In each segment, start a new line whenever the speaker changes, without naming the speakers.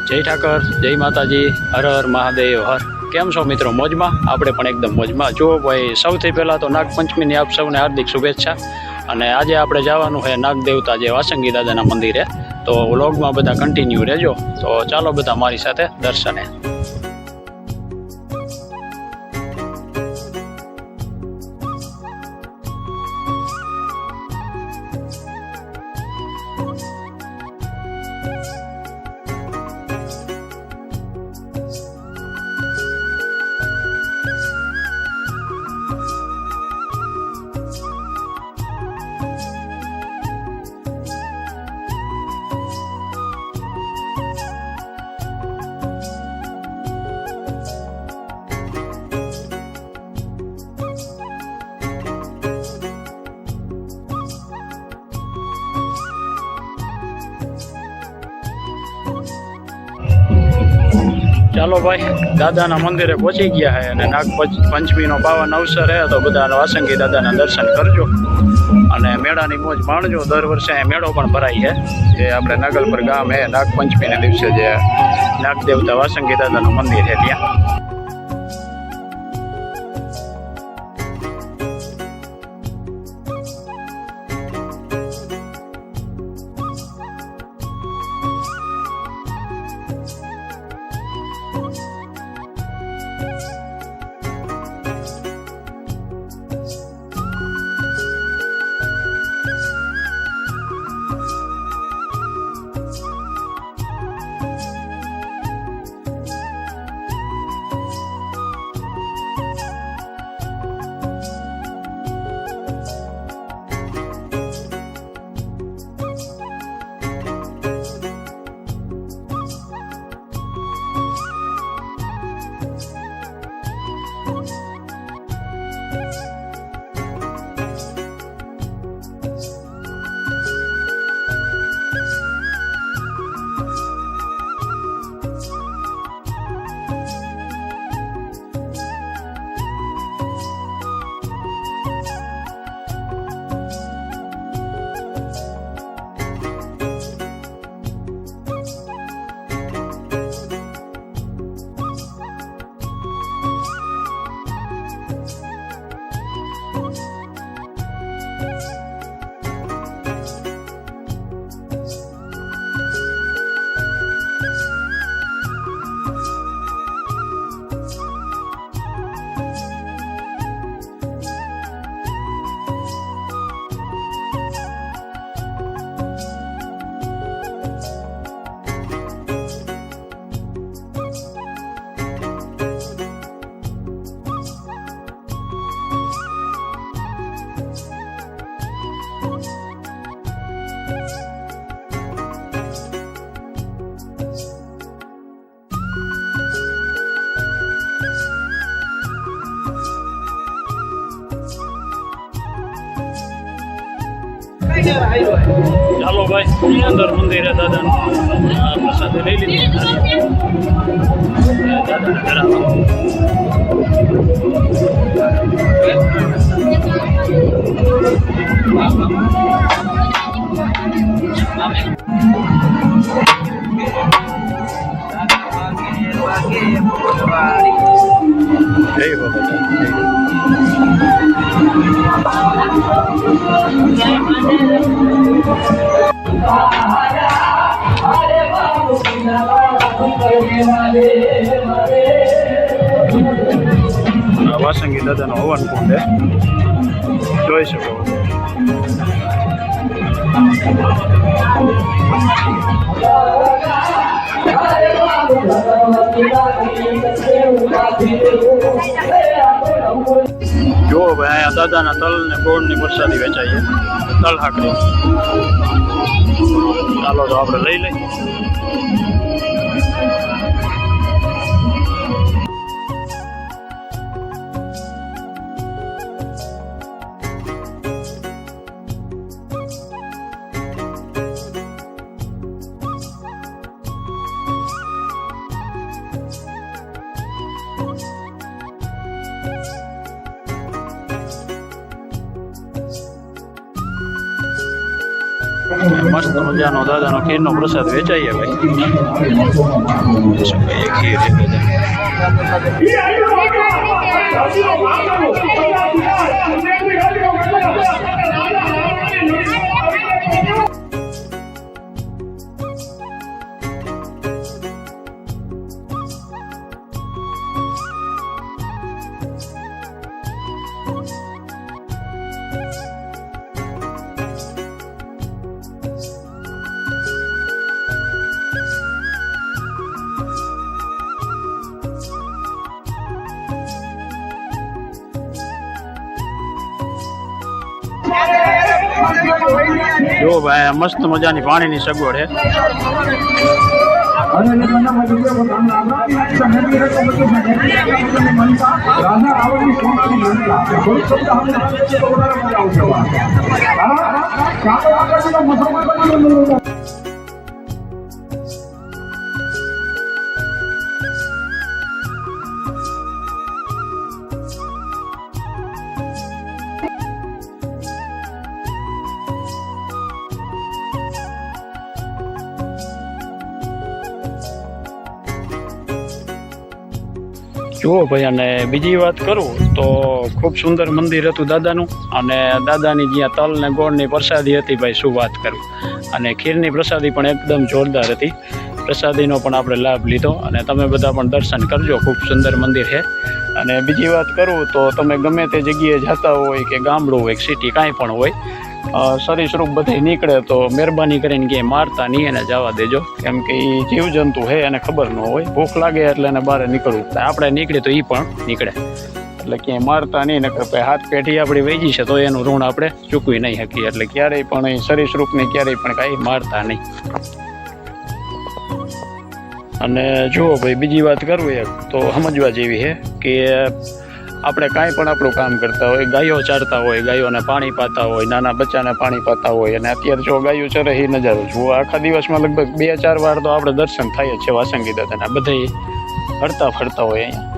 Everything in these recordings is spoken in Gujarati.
જય ઠાકર, જય માતાજી, હર હર મહાદેવ હર. કેમ છો મિત્રો? મોજમાં? આપણે પણ એકદમ મોજમાં. જુઓ ભાઈ, સૌથી પહેલાં તો નાગપંચમીની આપ સૌને હાર્દિક શુભેચ્છા. અને આજે આપણે જવાનું છે નાગ દેવતા જે વાસંગી દાદાના મંદિરે. તો વ્લોગમાં બધા કન્ટિન્યુ રહેજો. તો ચાલો બધા મારી સાથે દર્શને. ચાલો ભાઈ, દાદાના મંદિરે પહોંચી ગયા છે અને નાગપંચમીનો પાવન અવસર છે તો બધા વાસંગી દાદાના દર્શન કરજો અને મેળાની મોજ માણજો. દર વર્ષે અહીંયા મેળો પણ ભરાય છે જે આપણે નાગલપર ગામ છે. નાગપંચમીના દિવસે જે નાગ દેવતા વાસંગી દાદાનું મંદિર છે ત્યાં. ચાલો ભાઈ, અંદર મંદિરે દાદાનું પ્રસાદ લઈ લીધી. દાદાને ધરાવો. જય વાસંગી દાદાનો હવન કુંડ જોઈ શકો. જો ભાઈ, અહીંયા દાદાના તલ ને ગોળ ની પ્રસાદી વેચાય છે. તલ હાકડી. ચાલો તો આપણે લઈ લઈએ. મસ્ત મજાનો દાદાનો ખીરનો પ્રસાદ વેચાઈએ ભાઈ. શું કહીએ, ખીર છે જો ભાઈ આ મસ્ત મજાની પાણીની સગવડ છે. જુઓ ભાઈ, અને બીજી વાત કરું તો ખૂબ સુંદર મંદિર હતું દાદાનું, અને દાદાની જ્યાં તલ ને ગોળની પ્રસાદી હતી ભાઈ, શું વાત કરું. અને ખીરની પ્રસાદી પણ એકદમ જોરદાર હતી. પ્રસાદીનો પણ આપણે લાભ લીધો, અને તમે બધા પણ દર્શન કરજો. ખૂબ સુંદર મંદિર છે. અને બીજી વાત કરું તો તમે ગમે તે જગ્યાએ જતા હોય કે ગામડું હોય કે સિટી કાંઈ પણ હોય, સરીસૃપ બધે નીકળે તો મહેરબાની કરીને ક્યાંય મારતા નહીં એને જવા દેજો, કેમ કે એ જીવજંતુ છે એને ખબર ન હોય. ભૂખ લાગે એટલે એને બહાર નીકળવું થાય. આપણે નીકળીએ તો એ પણ નીકળે, એટલે ક્યાંય મારતા નહીં. નકર હાથ પેઢી આપણી વહી છે તો એનું ઋણ આપણે ચૂકવી નહીં શકીએ. એટલે ક્યારેય પણ એ સરીસૃપને ક્યારેય પણ કાંઈ મારતા નહીં. અને જુઓ ભાઈ, બીજી વાત કરું એક તો સમજવા જેવી છે કે આપણે કાંઈ પણ આપણું કામ કરતા હોય, ગાયો ચારતા હોય, ગાયોને પાણી પાતા હોય, નાના બચ્ચાને પાણી પાતા હોય, અને અત્યારે જો ગાયો ચરે એ નજારો જુઓ. આખા દિવસમાં લગભગ 2-4 વાર તો આપણે દર્શન થાય જ છે વાસંગી દાદાના. બધે હરતા ફરતા હોય અહીંયા,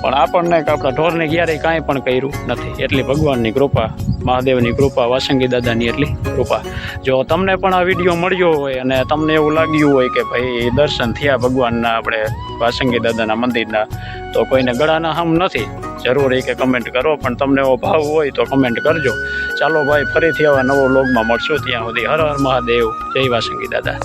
પણ આપણને કે આપણા ઢોરને ક્યારેય કાંઈ પણ કર્યું નથી. એટલી ભગવાનની કૃપા, મહાદેવની કૃપા, વાસંગી દાદાની એટલી કૃપા. જો તમને પણ આ વિડીયો મળ્યો હોય અને તમને એવું લાગ્યું હોય કે ભાઈ દર્શન થયા ભગવાનના આપણે વાસંગી દાદાના મંદિરના, તો કોઈને ગળાના હમ નથી, જરૂર એ કે કમેન્ટ કરો. પણ તમને એવો ભાવ હોય તો કમેન્ટ કરજો. ચાલો ભાઈ, ફરીથી આવા નવો વ્લોગમાં મળશું. ત્યાં સુધી હર હર મહાદેવ, જય વાસંગી દાદા.